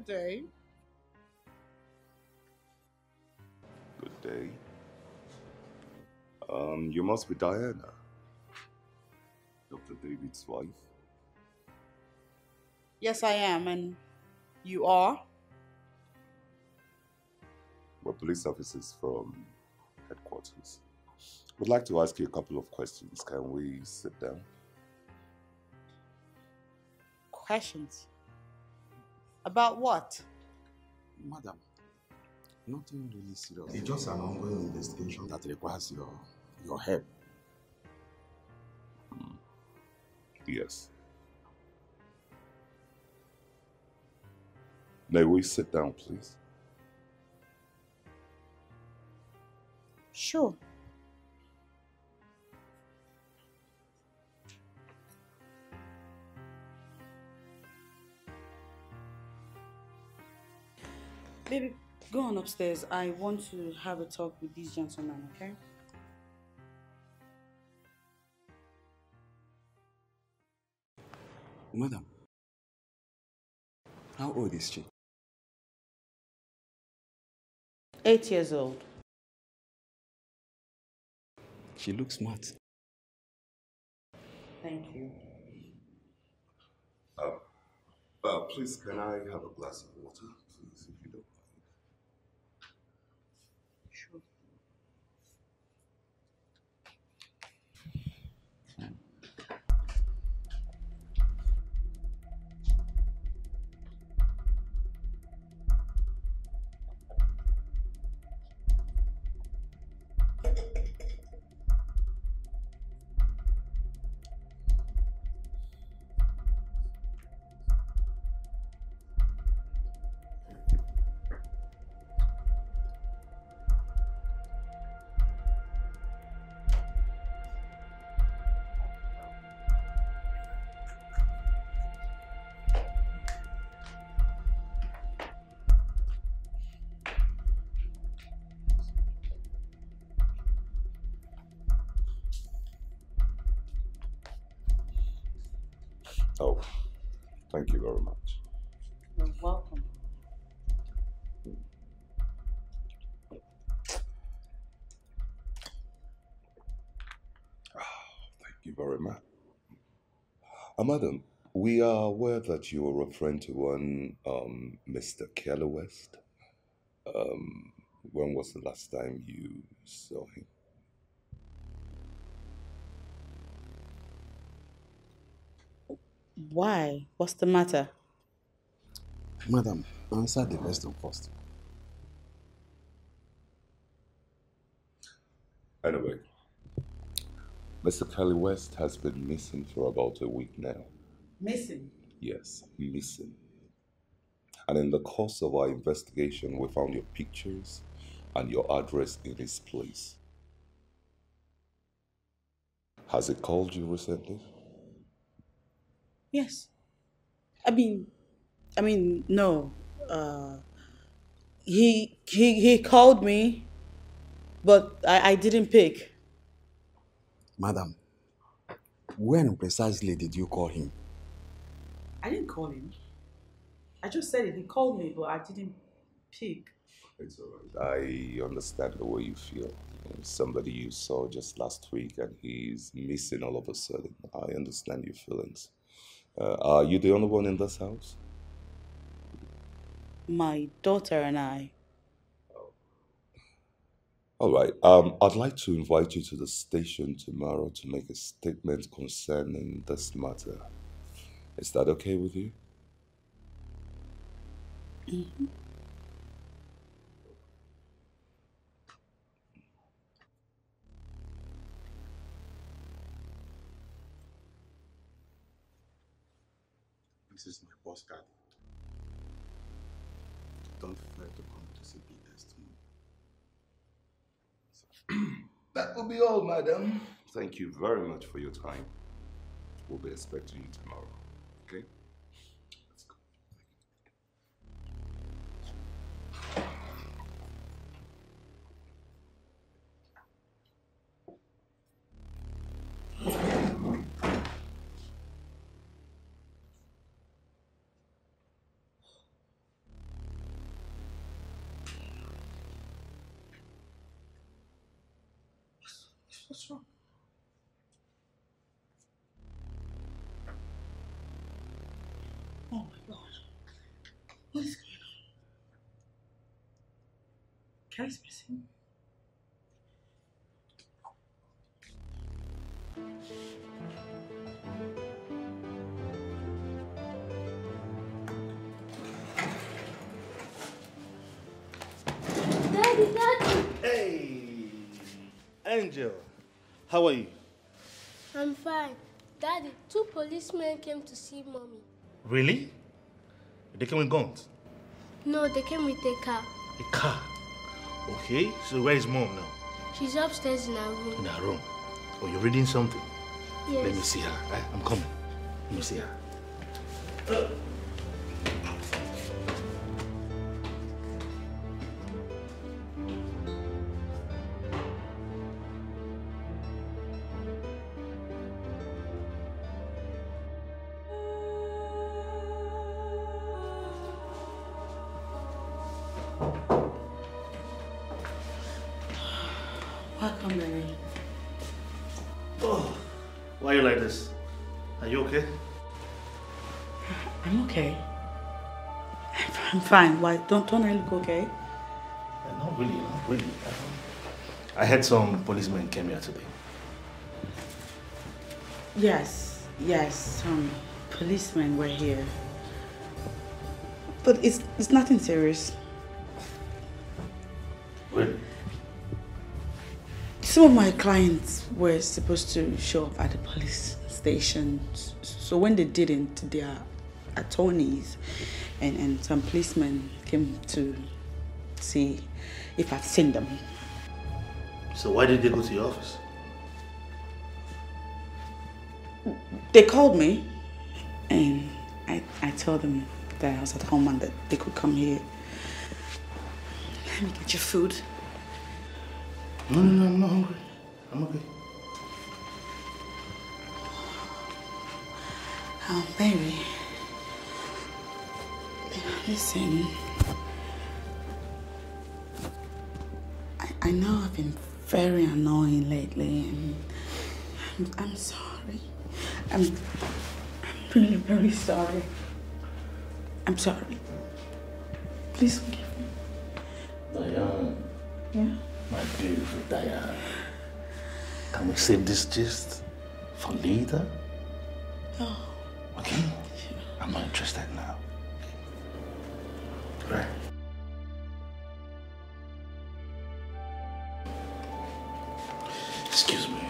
day. Good day. You must be Diana, Dr. David's wife. Yes, I am, and you are? We're police officers from headquarters. Would like to ask you a couple of questions. Can we sit down? Questions. About what? Madam, nothing really serious. It's just an ongoing investigation that requires your help. Yes. May we sit down, please? Sure. Baby, go on upstairs. I want to have a talk with these gentlemen, okay? Madam, how old is she? 8 years old. She looks smart. Thank you. Please, can I have a glass of water, please, if you don't Sure. Oh, thank you very much. You're welcome. Thank you very much. Madam, we are aware that you are referring to one Mr. Kelly West. Um, when was the last time you saw him? Why? What's the matter? Madam, answer the question first. Anyway, Mr. Kelly West has been missing for about a week now. Missing. Yes, missing. And in the course of our investigation, we found your pictures and your address in his place. Has he called you recently? Yes. I mean, no. He called me, but I didn't pick. Madam, when precisely did you call him? I didn't call him. I just said it. He called me, but I didn't pick. It's all right. I understand the way you feel. Somebody you saw just last week and he's missing all of a sudden. I understand your feelings. Are you the only one in this house? My daughter and I. All right. I'd like to invite you to the station tomorrow to make a statement concerning this matter. Is that okay with you? This is my postcard. Don't fail to come to see me tomorrow. That will be all, madam. Thank you very much for your time. We'll be expecting you tomorrow. Okay? Let's go. What's wrong? Oh my God. What is going on? Kelly's missing. Daddy, Daddy. Hey, Angel, how are you? I'm fine. Daddy, 2 policemen came to see Mommy. Really? They came with guns? No, they came with a car. A car? Okay, so where is Mom now? She's upstairs in her room. In her room. Oh, you're reading something? Yes. Let me see her. I'm coming. Let me see her. Welcome, Mary. Oh, why are you like this? Are you okay? I'm okay. I'm fine. Why? Don't I look okay? Not really, not really. I had some policemen came here today. Yes, some policemen were here. But it's nothing serious. Really? Some of my clients were supposed to show up at the police station. So when they didn't, their attorneys and some policemen came to see if I've seen them. So why did they go to your office? They called me and I told them that I was at home and that they could come here. Let me get your food. No, I'm not hungry. I'm okay. Oh, baby. Listen. I know I've been very annoying lately and I'm sorry. I'm really very sorry. I'm sorry. Please forgive me. Diane. Yeah? My beautiful Diane. Can we save this gist for later? Oh. Okay? Sure. I'm not interested now. Right. Excuse me.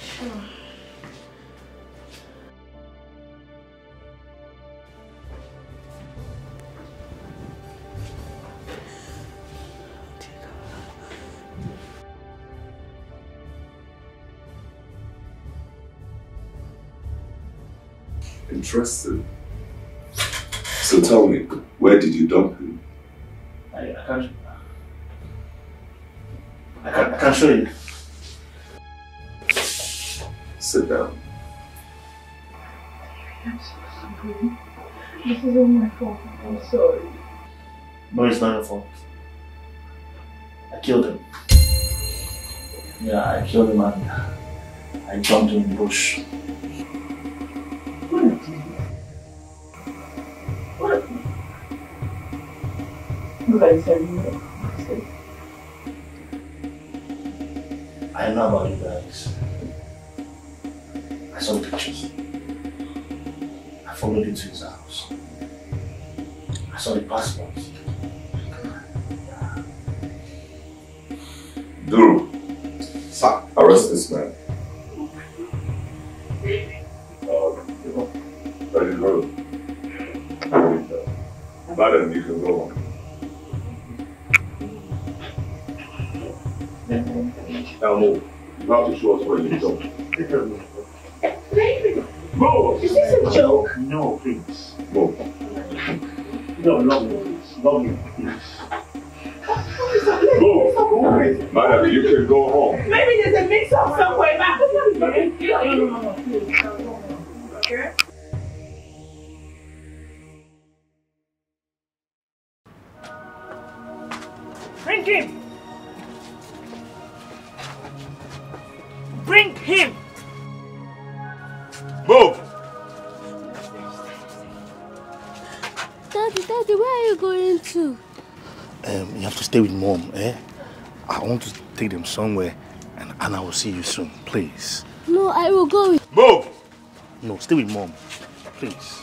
Sure. Interesting. So tell me, where did you dump him? I can't show you. Sit down. I'm so sorry. This is all my fault. I'm sorry. No, it's not your fault. I killed him. Yeah, I killed him and I jumped in the bush. You guys are new. I know about you guys. I saw pictures. I followed you to his house. I saw the passport. Duru, sir, arrest this man. Let it go. Madam, you can go on. Now move. You have to show us where you go. Move! Is this a joke? No, please. Move. No, please. Love me, please. Move! Madam, you can go home. Maybe there's a mix-up somewhere. No. Okay? Bring him! him. Move! Daddy, where are you going to? You have to stay with Mom, eh? I want to take them somewhere and I will see you soon, please. No, I will go with... Move! No, stay with Mom, please.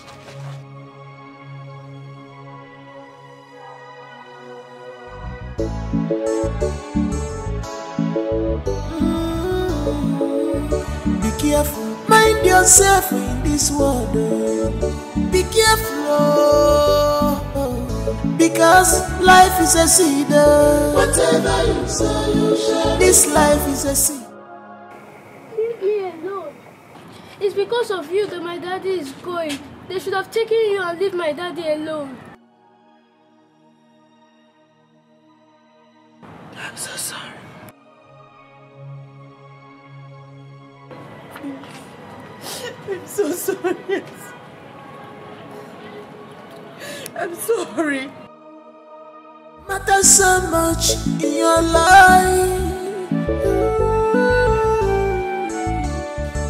Be careful, mind yourself in this world. Be careful, because life is a seed. Whatever you say, you shall. This life is a seed. Leave me alone. It's because of you that my daddy is going. They should have taken you and leave my daddy alone. I'm so sorry. I'm so sorry. I'm sorry. Matters so much in your life.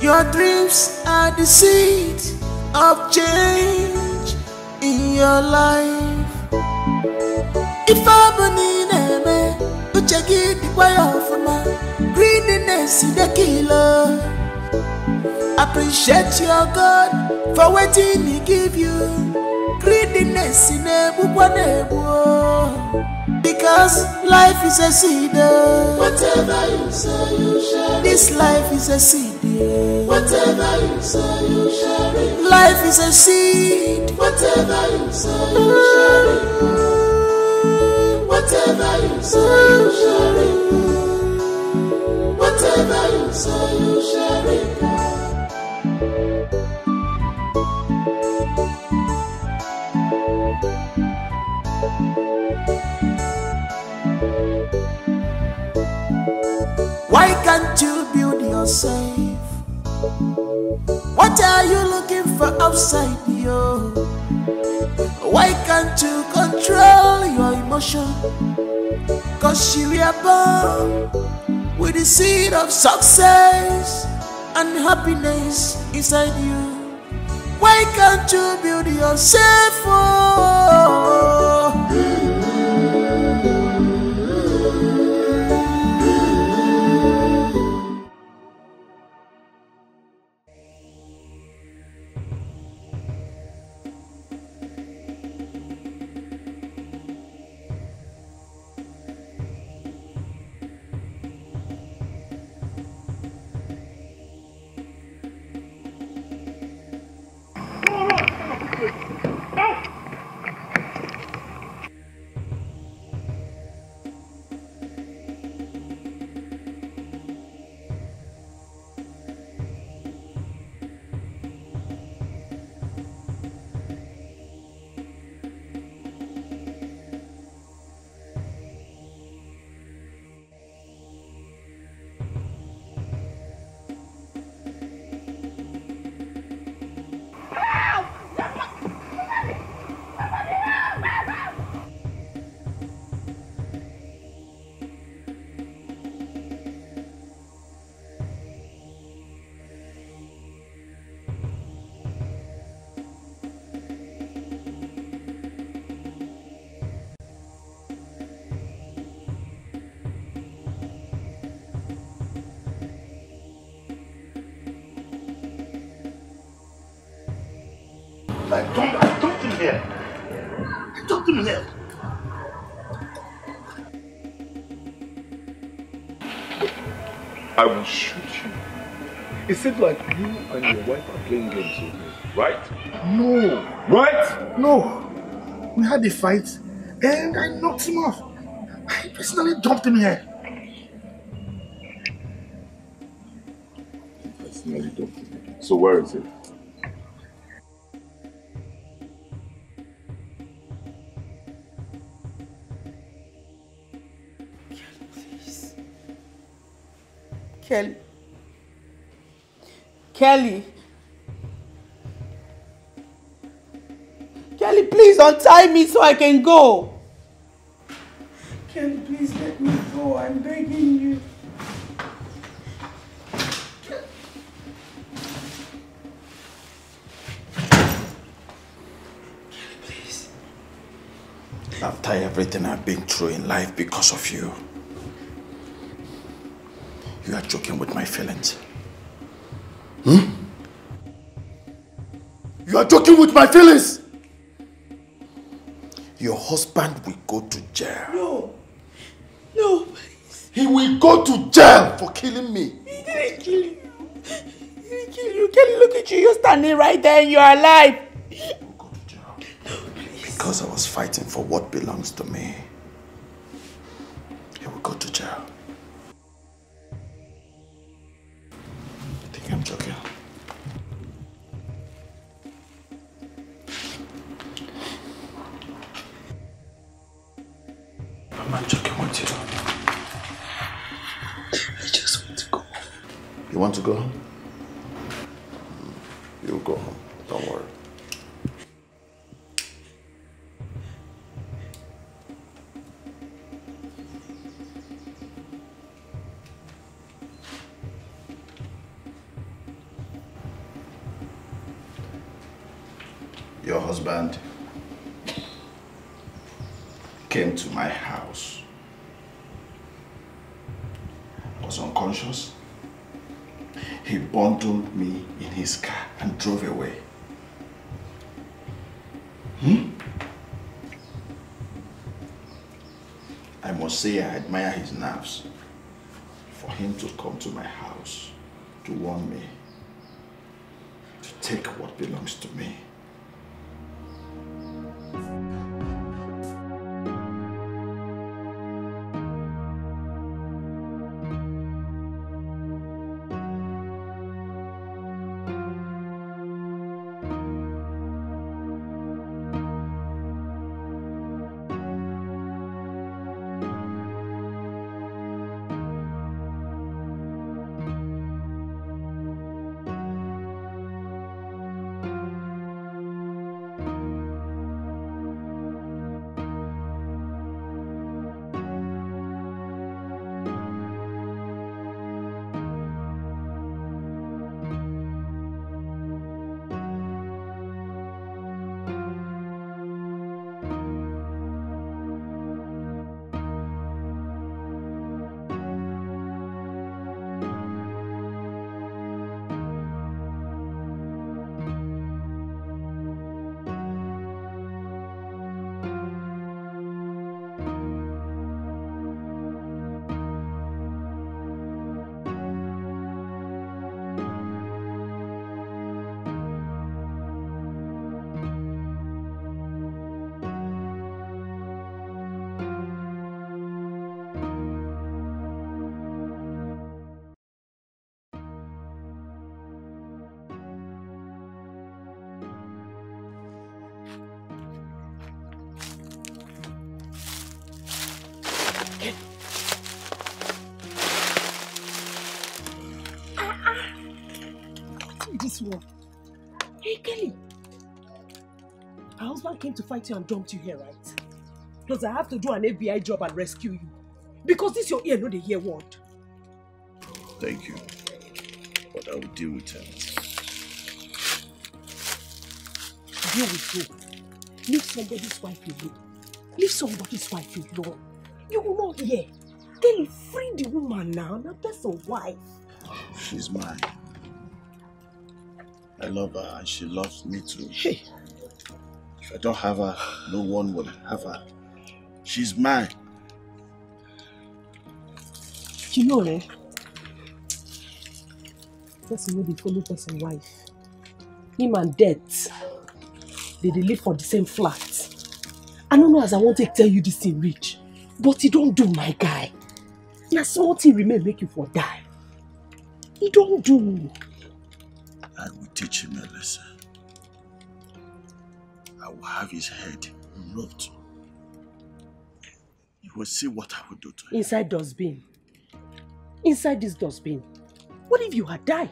Your dreams are the seed of change in your life. If I believe to check it, the quiet for my greediness is the killer. Appreciate your God for waiting He give you. Greediness in a book, because life is a seed. Whatever you say, you shall. This life is a seed. Whatever you say, you shall. Life is a seed. Whatever you say, you shall. Whatever you say, you shall. Whatever you say, you shall. Why can't you build yourself? What are you looking for outside you? Why can't you control your emotion? Cause you were born with the seed of success and happiness inside you. Why can't you build yourself? Talk to me here. Talk to me here. I will shoot you. It seems like you and your wife are playing games with me, right? No. Right? No. We had a fight and I knocked him off. I personally dumped him here. Personally dumped him. So where is it? Kelly. Kelly. Kelly, please untie me so I can go. Kelly, please let me go. I'm begging you. After everything I've been through in life because of you, you are joking with my feelings. You are joking with my feelings! Your husband will go to jail. No, please. He will go to jail for killing me. He didn't kill you. He didn't kill you. Kelly, look at you. You're standing right there and you're alive. He will go to jail. No, please. Because I was fighting for what belongs to me. He will go to jail. You think I'm joking? I'm not joking with you. I just want to go. You want to go home? You'll go home. Don't worry. Your husband came to my house. I was unconscious. He bundled me in his car and drove away. I must say I admire his nerves for him to come to my house to warn me, to take what belongs to me. This one. Hey, Kelly. Our husband came to fight you and dumped you here, right? Plus, I have to do an FBI job and rescue you. Because this your ear, no, they hear word. Thank you. But I will deal with him. Deal with who? Leave somebody's wife alone. Leave somebody's wife alone. You will not hear. Kelly, free the woman now. Now that's a wife. She's mine. I love her and she loves me too. Hey. If I don't have her, no one will have her. She's mine. You know, eh? Person wey dey follow person wife. Him and death. They live for the same flat. I don't know as I want to tell you this thing reach. But you don't do, my guy. Now small thing remain make you for die. You don't do. I will teach him a lesson. I will have his head removed. You will see what I will do to him. Inside dustbin. Inside this dustbin. What if you had died?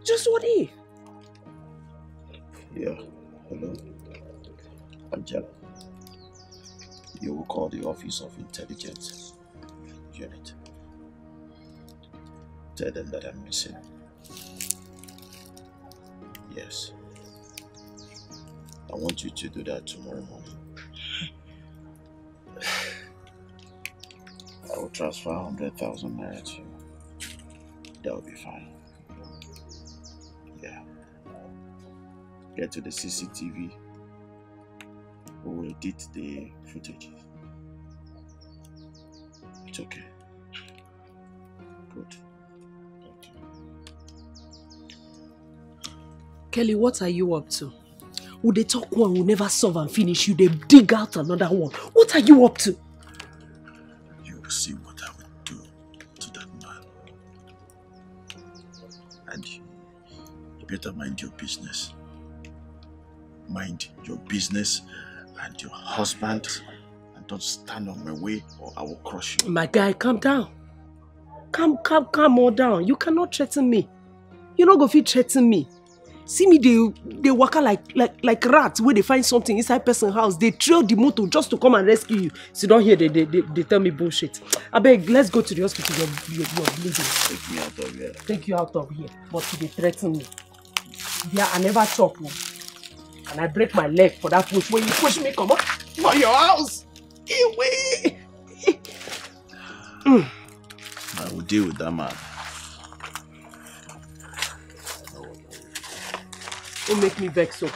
Just what if? Yeah, hello. Angela. You will call the Office of Intelligence Unit. Tell them that I'm missing. Yes. I want you to do that tomorrow morning. could transfer 100,000 naira to you, that would be fine. Yeah. Get to the CCTV. We will edit the footage. It's okay. Good. Thank you. Kelly, what are you up to? Would they talk one will never solve and finish you? They dig out another one. What are you up to? You will see what I will do to that man. And you better mind your business. Mind your business and your husband. And don't stand on my way or I will crush you. My guy, calm down. Calm more down. You cannot threaten me. You're not going to threaten me. See me, they walk like rats where they find something inside person's house. They trail the motor just to come and rescue you. So don't hear they tell me bullshit. I beg, let's go to the hospital. You're bleeding. Take me out of here. Take you out of here. But they threaten me. Yeah, I never chop one. And I break my leg for that push. When you push me, come on, for your house. Away. I will deal with that man. Don't make me vex so.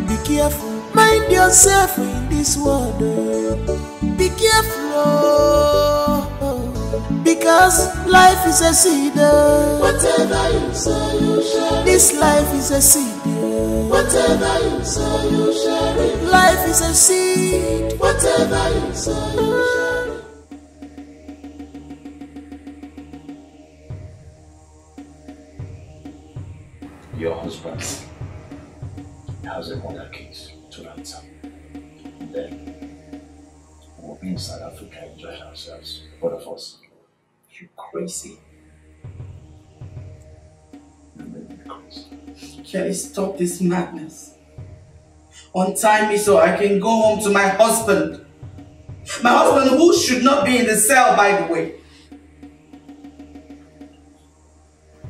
Be careful, mind yourself in this world. Be careful, because life is a seed. Whatever you say, you share. This life is a seed. Whatever you say, you share. Life is a seed. Whatever you say, you share. Your husband has a murder case to answer. Then we'll be in South Africa enjoying ourselves, both of us. You crazy. You made me crazy. Kelly, stop this madness. Untie me so I can go home to my husband. My husband who should not be in the cell, by the way.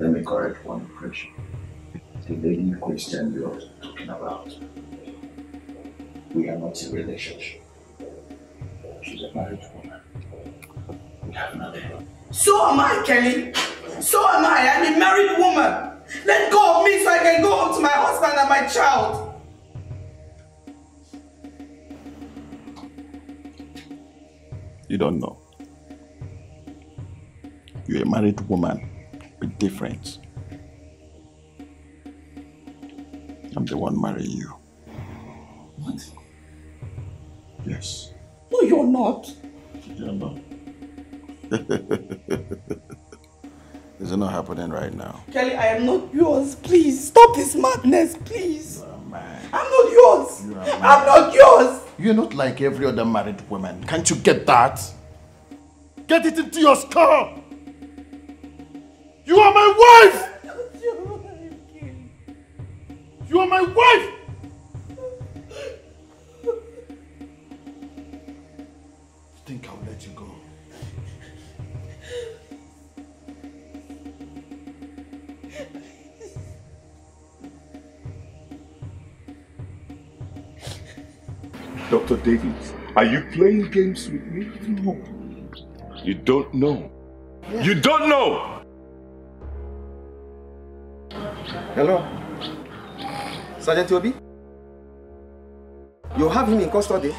Let me correct one impression. The lady Christian you're talking about, we are not in a relationship. She's a married woman. We have nothing. So am I, Kelly. So am I. I'm a married woman. Let go of me so I can go home to my husband and my child. You don't know. You're a married woman with difference. I'm the one marrying you. What? Yes. No, you're not. You don't know. Is it not happening right now? Kelly, I am not yours. Please, stop this madness, please. You're a man. I'm not yours. You're a man. I'm not yours. You're not like every other married woman. Can't you get that? Get it into your skull! You are my wife! You are my wife! You think I'll let you go? Dr. David, are you playing games with me? No. You don't know. Yeah. You don't know! Hello? Sergeant Obi? You have him in custody?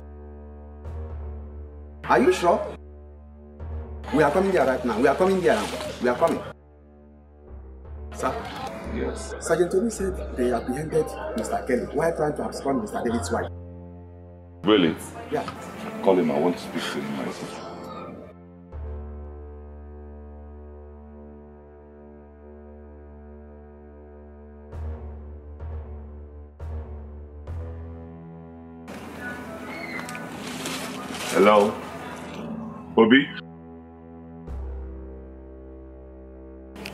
Are you sure? We are coming there right now. We are coming there now. We are coming. Sir? Yes. Sergeant Obi said they apprehended Mr. Kelly while trying to abscond Mr. David's wife. Really? Yeah. Call him. I want to speak to him myself. Hello? Bobby?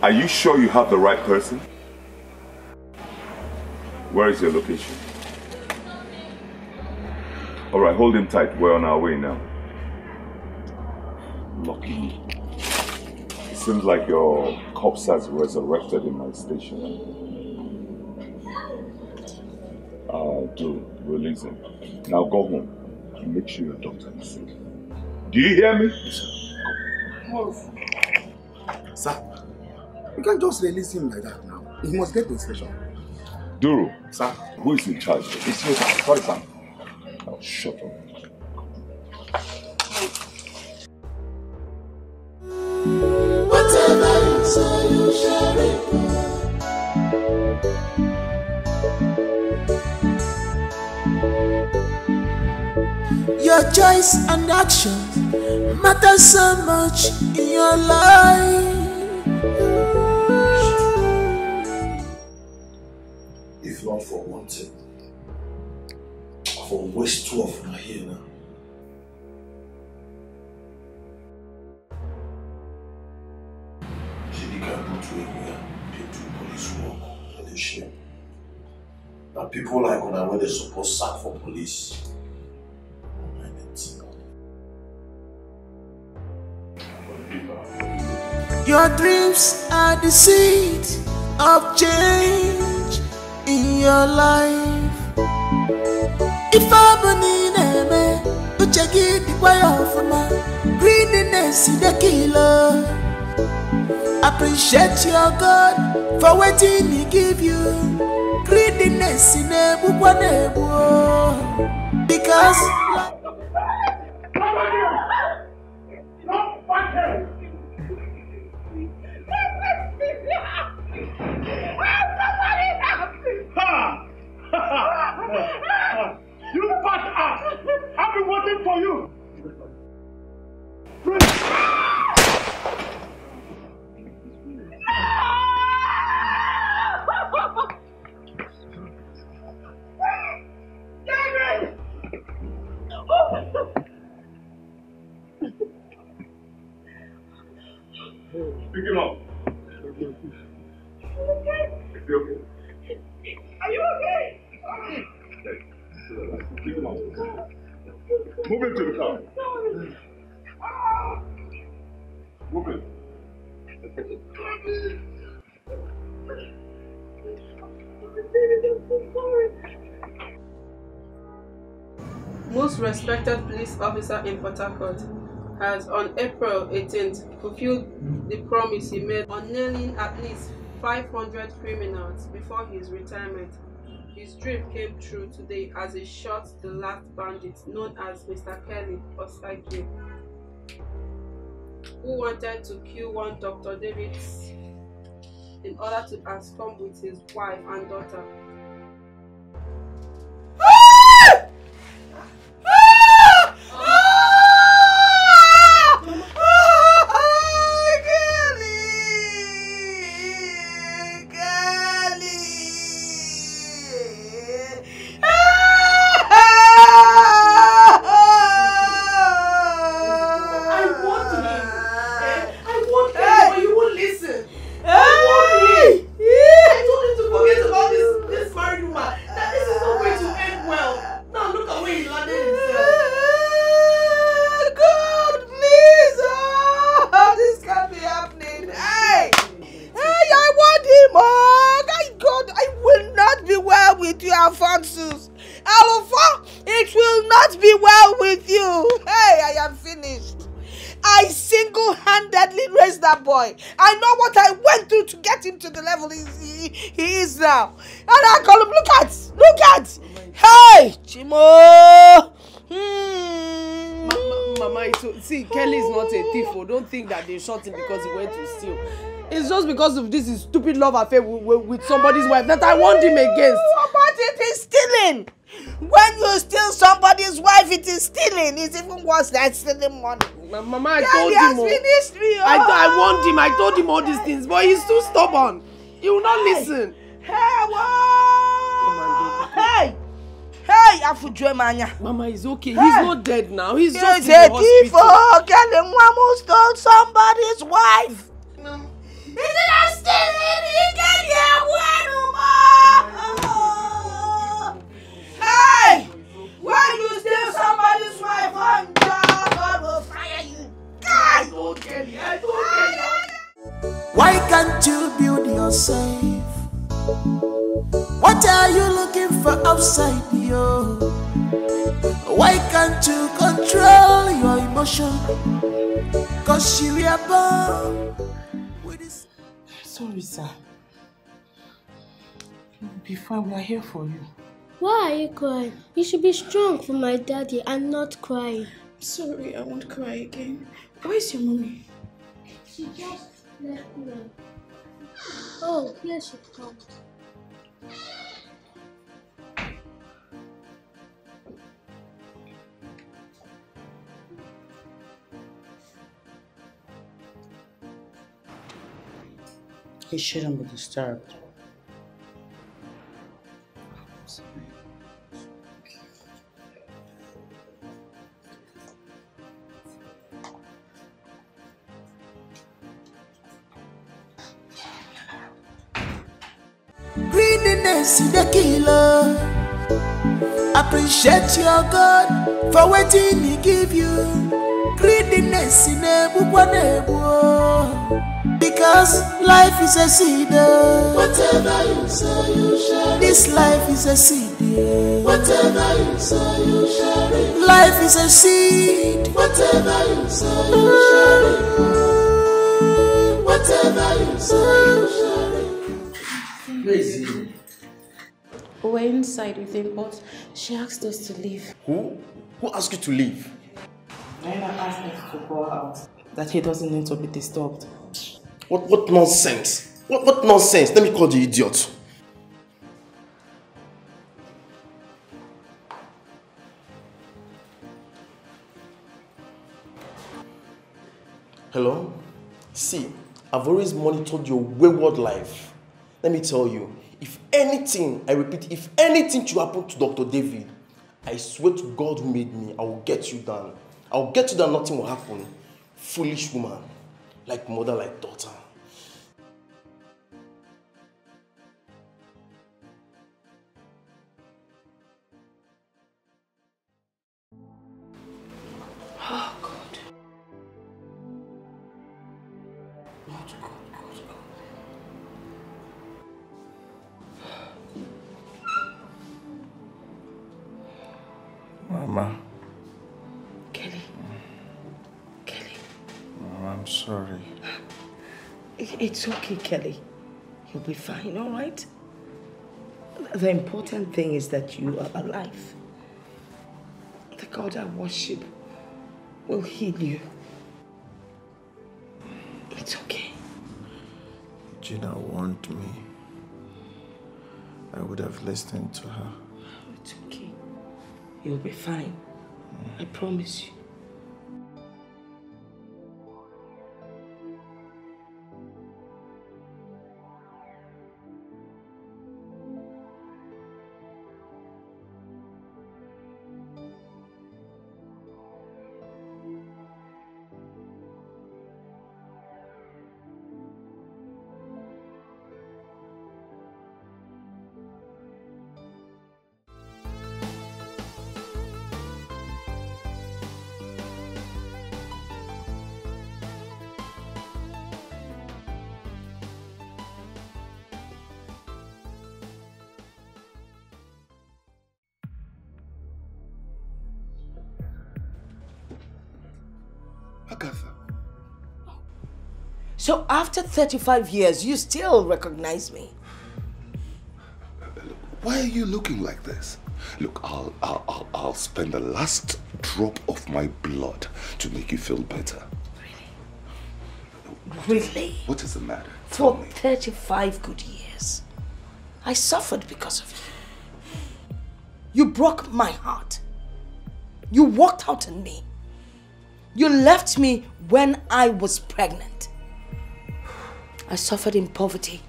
Are you sure you have the right person? Where is your location? Alright, hold him tight. We're on our way now. Lucky. It seems like your corpse has resurrected in my station. Do release him. Now go home. to make sure your doctor is safe. Do you hear me? Sir, you can't just release him like that now. He must get the station. Duro. Sir. Who is in charge? It's you, sir. Sorry, sir. Now shut up. Whatever you say, you shall reap. Your choice and action matter so much in your life. If not for one thing, for waste two of my here now. She can put to where they do police work and they shame. Now people like when they suppose sack for police. Your dreams are the seed of change in your life. If I believe in me, you check it the way of my greediness is the killer. Appreciate your God for waiting He give you. Greediness in a book because. You fat ass! I've been waiting for you! Pick him up. Is he okay? Are you okay? Pick him up. Move him to the car. Move him. Most respected police officer in Port Harcourt has on April 18th fulfilled the promise he made on nailing at least 500 criminals before his retirement. His dream came true today as he shot the last bandit known as Mr. Kelly Osage, who wanted to kill one Dr. Davis in order to abscond with his wife and daughter. It will not be well with you. Hey, I am finished. I single-handedly raised that boy. I know what I went through to get him to the level he is now. And I call him, look at. Hey, Chimo. Mama, see, Kelly is not a thief. Don't think that they shot him because he went to steal. It's just because of this stupid love affair with somebody's wife that I warned him against. But it is stealing. When you steal somebody's wife, it is stealing. It's even worse than stealing money. Mama, I told him. Finished me. I warned him. I told him all these things, but he's too stubborn. He will not listen. Hey, Afudremanya. Mama, he's okay. He's not dead now. He's just in the a hospital. Kelly who stole somebody's wife. He didn't steal it. He can hear one more. Hey, when you steal somebody's wife, God will fire you. I don't care. Why can't you build yourself? What are you looking for outside you? Why can't you control your emotion? Cause you are born with this. Sorry, sir. You'll be fine. We are here for you. Why are you crying? You should be strong for my daddy and not crying. Sorry, I won't cry again. Where's your mommy? She just left me. Oh, here she comes. He shouldn't be disturbed. Greediness is the killer. Appreciate your God for waiting He give you. Greediness in a because life is a seed. Whatever you say, you share. This life is a seed. Whatever you say, you share. Life is a seed. Whatever you say, you share. Whatever you say, you share. Where is he? We're inside with him, but she asked us to leave. Who? Who asked you to leave? Diana asked us to go out. That he doesn't need to be disturbed. What nonsense? What nonsense? Let me call the idiot. Hello? See, I've always monitored your wayward life. Let me tell you, if anything, I repeat, if anything should happen to Dr. David, I swear to God who made me, I will get you down. I will get you down, nothing will happen. Foolish woman, like mother, like daughter. Oh, God. Mama. Kelly. Mama, I'm sorry. It's okay, Kelly. You'll be fine, all right? The important thing is that you are alive. The God I worship will heal you. It's okay. Gina warned me. I would have listened to her. It's okay. You'll be fine. I promise you. Agatha. So after 35 years, you still recognize me? Why are you looking like this? Look, I'll spend the last drop of my blood to make you feel better. Really? What is the matter? For 35 good years, I suffered because of you. You broke my heart. You walked out on me. You left me when I was pregnant. I suffered in poverty.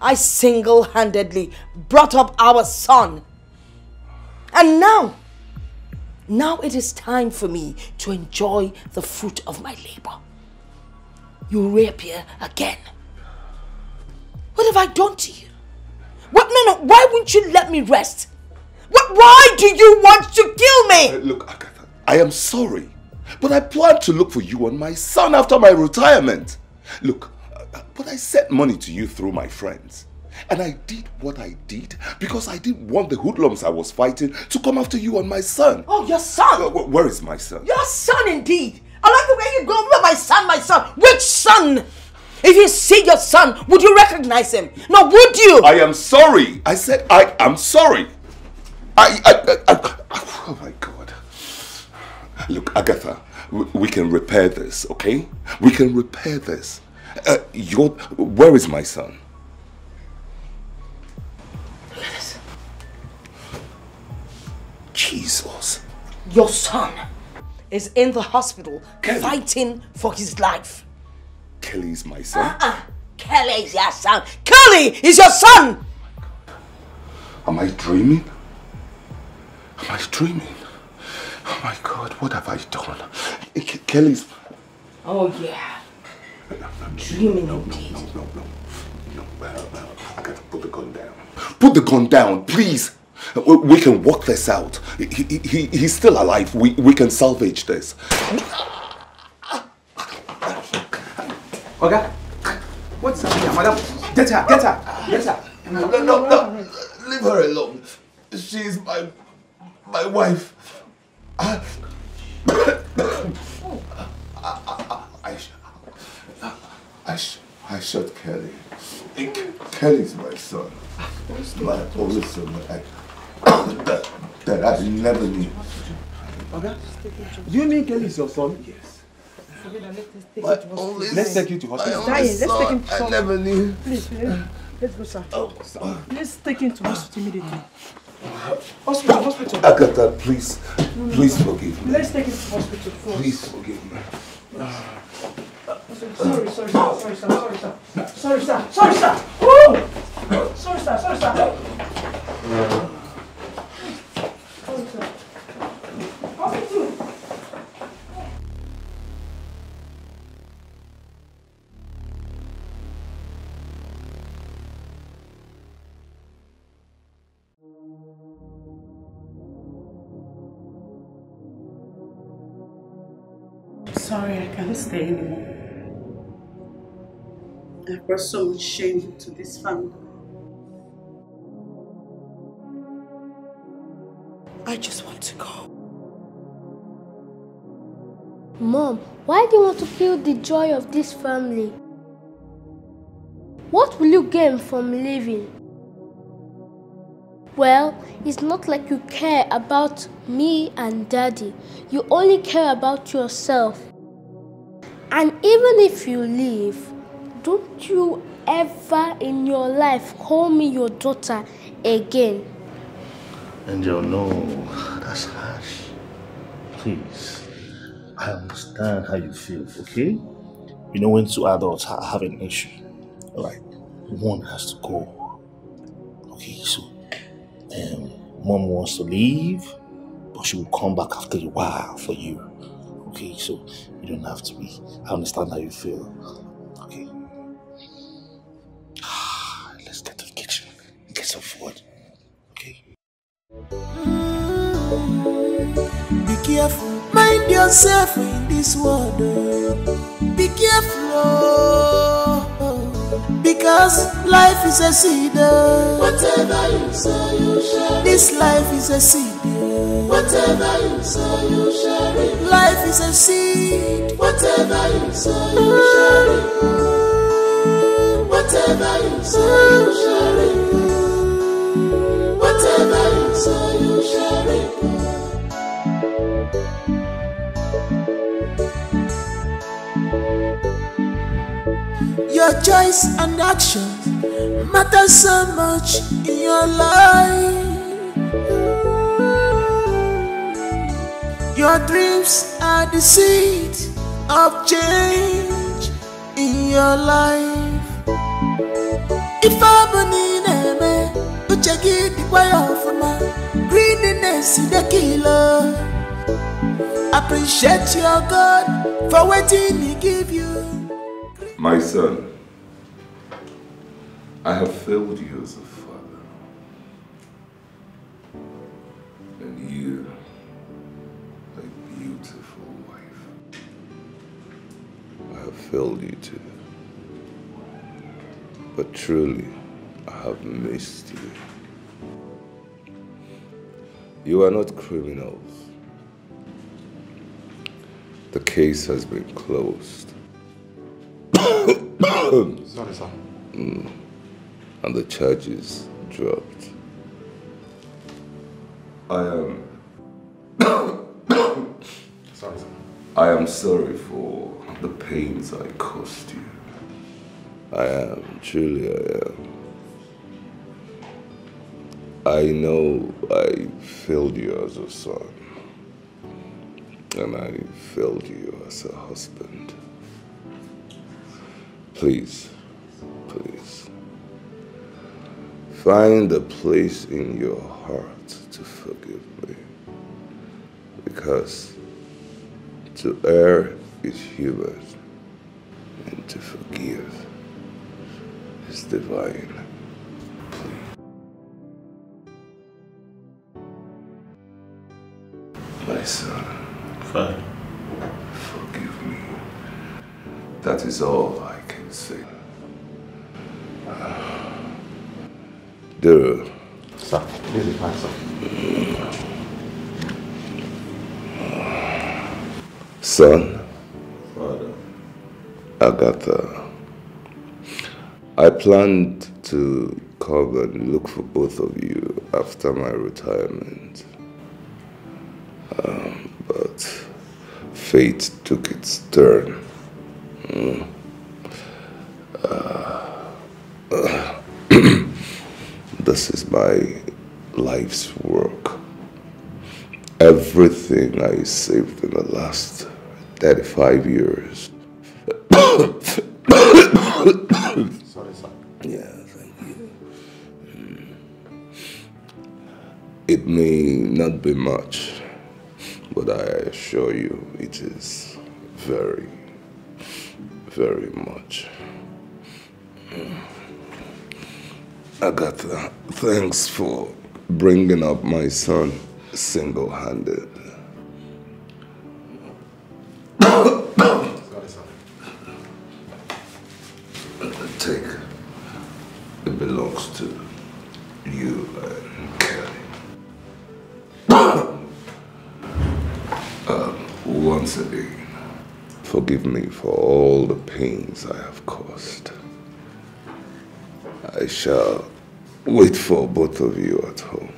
I single-handedly brought up our son. And now it is time for me to enjoy the fruit of my labor. You reappear again. What have I done to you? What? No, why won't you let me rest? Why do you want to kill me? Look, Agatha, I am sorry, but I plan to look for you and my son after my retirement. Look, but I sent money to you through my friends. And I did what I did because I didn't want the hoodlums I was fighting to come after you and my son. Oh, your son? Where is my son? Your son, indeed. I like the way you go. My son, my son. Which son? If you see your son, would you recognize him? No, would you? I am sorry. I said I am sorry. Oh my God. Look, Agatha, we can repair this, okay? We can repair this. Where is my son? Look at this. Jesus. Your son is in the hospital fighting for his life. Kelly's my son? Kelly is your son. Kelly is your son! Am I dreaming? Am I dreaming? Oh my God, what have I done? Kelly's... Oh yeah. Dreaming indeed. No. I gotta put the gun down. Put the gun down, please. We can work this out. He's still alive. We can salvage this. Okay? What's happening, madam? Get her. No. Leave her alone. She's my wife. I shot Kelly. Kelly's my son. My only son that I never knew. Okay? Do you mean Kelly's your son? Yes. Let's take you to hospital. Let's take him to hospital. I never knew. Please, let's go, sir. Let's take him to hospital immediately. Hospital. Agatha, please forgive me. Let's take him to hospital first. Please forgive me. Sorry, sir. Woo! Sorry, sir. Hospital. Sorry, I can't stay anymore. I brought so much shame to this family. I just want to go. Mom, why do you want to kill the joy of this family? What will you gain from leaving? Well, it's not like you care about me and Daddy. You only care about yourself. And even if you leave, don't you ever in your life call me your daughter again. Angel, no, that's harsh. Please, I understand how you feel, okay? You know, when two adults have an issue, alright, one has to go. Okay, so Mom wants to leave, but she will come back after a while for you. Okay, so you don't have to be. I understand how you feel. Okay. Let's get to the kitchen. Get some food. Okay. Be careful, mind yourself in this world. Be careful, because life is a seed. Whatever you sow, you share. This life is a seed. Whatever you sow, you share it. Life is a seed. Whatever you sow, you share it. Whatever you sow, you share it. Whatever you sow, you share it. Your choice and action matter so much in your life. Your dreams are the seed of change in your life. If I believe in you check it the way of my greediness is the killer. Appreciate your God for waiting He give you. My son, I have failed you as a father. And you, a beautiful wife. I have failed you too. But truly, I have missed you. You are not criminals. The case has been closed. Sorry, sir. And the charges dropped. Sorry, sir. I am sorry for the pains I caused you. I am, truly I am. I know I failed you as a son. And I failed you as a husband. Please, please, find a place in your heart to forgive me. Because to err is human, and to forgive is divine. My son, Fine. Forgive me. That is all I can say. Duru. Sir, this is fine, sir. Son. Father. Agatha. I planned to come and look for both of you after my retirement. But fate took its turn. This is my life's work. Everything I saved in the last 35 years. Sorry, sir. Yeah, thank you. It may not be much, but I assure you it is very, very much. Agatha, thanks for bringing up my son single-handed. Sorry, sir. Take. It belongs to you and Kelly. Once again, forgive me for all the pains I have caused. I shall wait for both of you at home.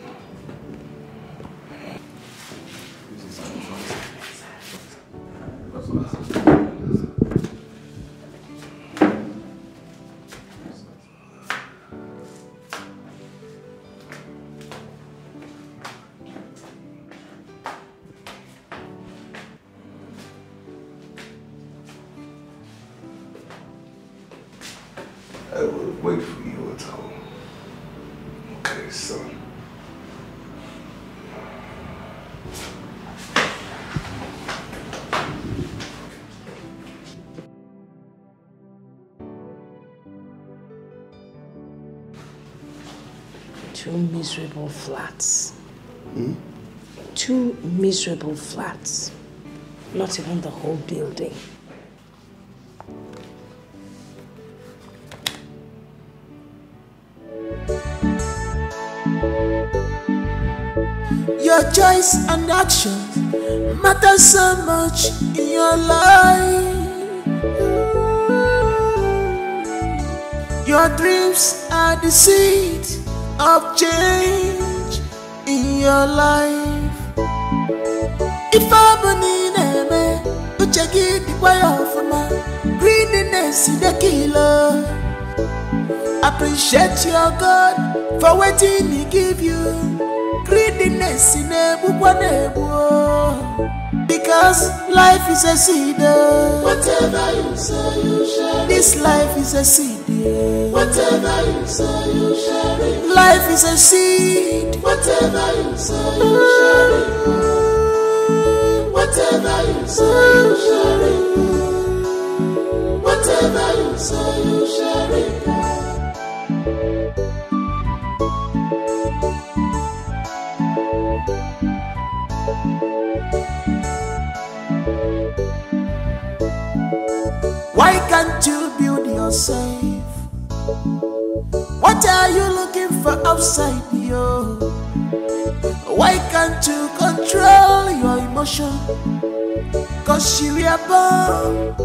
I will wait for you at home. Okay, son. Two miserable flats. Two miserable flats. Not even the whole building. Your choice and action matter so much in your life. Your dreams are the seed of change in your life. If I'm in a uche gi the way of my greediness is the killer. Appreciate your God for waiting He give you. Greediness in a because life is a seed. Whatever you sow, you share. This life is a seed. Whatever you sow, you share. Life is a seed. Whatever you sow, you share. Whatever you sow, you share. Whatever you sow, you share. Why can't you build yourself? What are you looking for outside you? Why can't you control your emotion? Cause you were born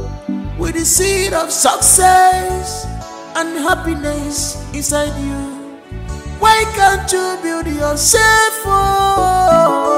with the seed of success and happiness inside you. Why can't you build yourself up?